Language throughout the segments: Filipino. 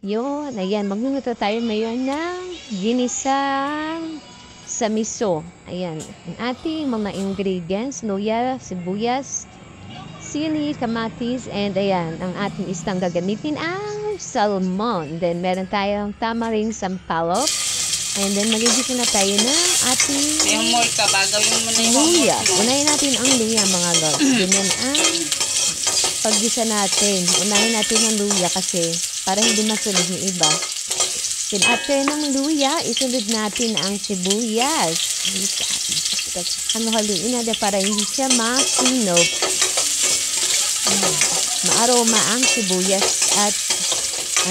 Yun, ayan, magluluto tayo ngayon ng ginisang sa miso. Ayan, ang ating mga ingredients, luya, sibuyas, sili, kamatis, and ayan, ang ating istang gagamitin ang salmon. Then, meron tayong tamaring sampalok. And then, magigisa na tayo ng ating Yung more ka ba? Gawin mo na yung luya. homework mo. Unahin natin ang luya, mga lods. Ganyan ang paggisa natin. Unahin natin ang luya kasi para hindi masunod yung iba. Then after ng luya, isunod natin ang sibuyas. Haluin natin para hindi siya masunog. Maaroma ang sibuyas at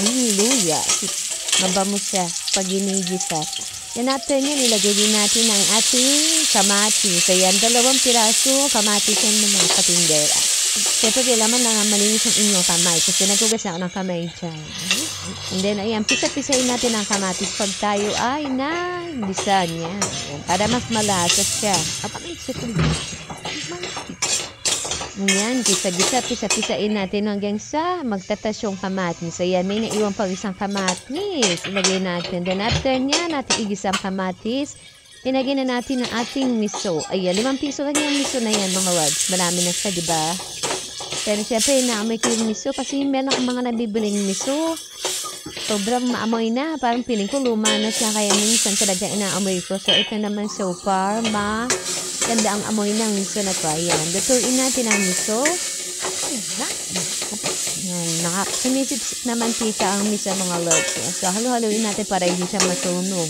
ang luya. Mabango siya pag ginigisa. Yan after niya, nilagay din natin ang ating kamatis. Ayan, 2 piraso kamatis yan ng mga katindera. Siyempre, kailangan na malinis ang inyong kamay kasi naghugas na ako ng kamay dyan. And then, ayan, pisa-pisain natin ang kamatis pag tayo ay nagisa niya. Ayan, para mas malasa siya. Ayan, gisa-gisa, pisa-pisain natin hanggang sa magtatas yung kamatis. Ayan, may naiwan pang isang kamatis. Ilagay natin. Then, after niya, natin igisa ang kamatis. Ilagay na natin ang ating miso. Ayan, 5 piso lang yung miso na yan, mga lods. Marami na siya, diba? Pero siyempre, naamoy ko yung miso kasi meron akong mga nabibiling miso. Sobrang maamoy na. Parang piling ko luma na siya. Kaya minsan talaga inaamoy ko. So, ito naman so far, ganda ang amoy ng miso na to. Ayan, lutuin natin ang miso. Ayan, sumisip na mantika ang miso, mga lods. So, halu-haluin natin para hindi siya masunog.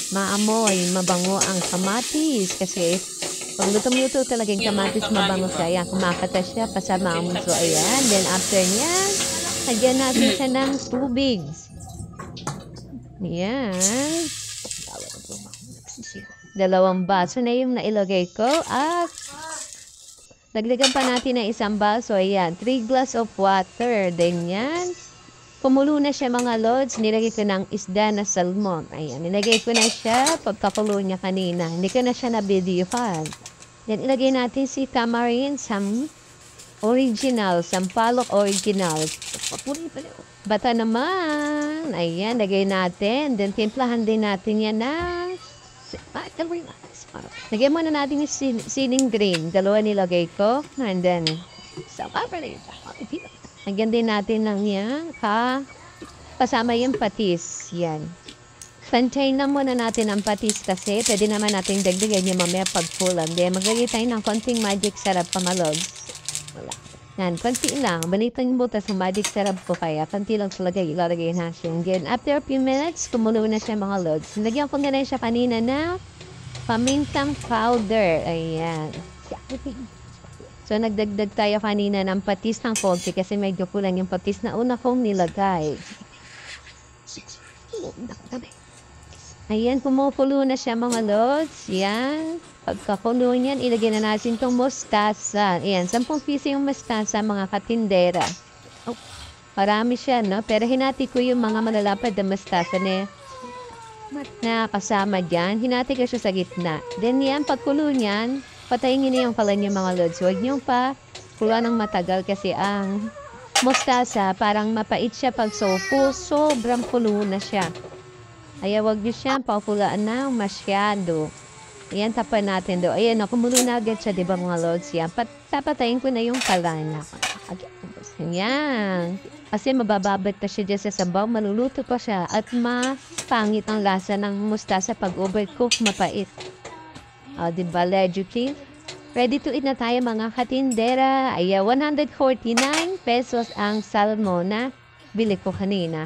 Maamoy, mabango ang kamatis kasi pag luto-luto talaga yung kamatis, mabango siya. Ayan, kumakata siya, pasama ang muso. Ayan, then after niyan, lagyan natin siya ng tubig. Ayan. 2 baso na yung nailagay ko at dagdagan pa natin ng 1 baso. Ayan, 3 glass of water. Then yan. Kumulo na siya, mga lods. Nilagay ko ng isda na salmon. Ayan, nilagay ko na siya pagkakulo niya kanina. Hindi ko na siya na-videohan. Then, ilagay natin si tamarind, sampalok original. Bata naman. Ayan, lagay natin. Then, timplahan din natin yan na lagay muna natin yung siling green. 2 nilagay ko. And then, lagyan din natin ng yan, kasama yung patis. Yan. Pantayin lang muna natin ang patis kasi pwede naman natin dagdagan yung mamaya pagpulang. Then, maglagay tayo ng konting magic sarap, pamalogs. Wala. Yan, konti lang. Balitan yung butas ng magic sarap ko kaya. Konti lang ilalagay na siya. Then, after a few minutes, kumulo na siya, mga logs. Lagyan ko na rin siya kanina na pamintang powder. Ayan. So, nagdagdag tayo kanina ng patis ng konti kasi medyo kulang yung patis na una kong nilagay. Ayan, kumukulo na siya, mga lods. Yan. Pagkakulo niyan, ilagay na natin itong mustasa. Ayan, 10 piso yung mustasa, mga katindera. Oh, marami siya, no? Pero hinati ko yung mga malalapad na mustasa na kasama dyan. Hinati ko siya sa gitna. Then yan, pagkulo niyan, patayin nyo na yung pala niyo, mga lods. Huwag nyo pa kula ng matagal kasi ang mustasa parang mapait siya pag sobrang kulo na siya. Kaya huwag nyo siya pakulaan ng masyado. Ayan, tapan natin do. Ayan, kumulo na agad siya, diba, mga lods? Yan, papatayin ko na yung pala na. Ayan. Kasi mabababat na siya dyan sa sabaw, maluluto pa siya at mapangit ang lasa ng mustasa pag overcook, mapait. Diba, legit? Ready to eat na tayo, mga katindera. Ayan, 149 pesos ang salmon na bili ko kanina.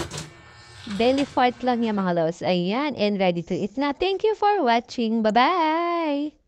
Belly fart lang yan, mga loves. Ayan, and ready to eat na. Thank you for watching. Bye-bye!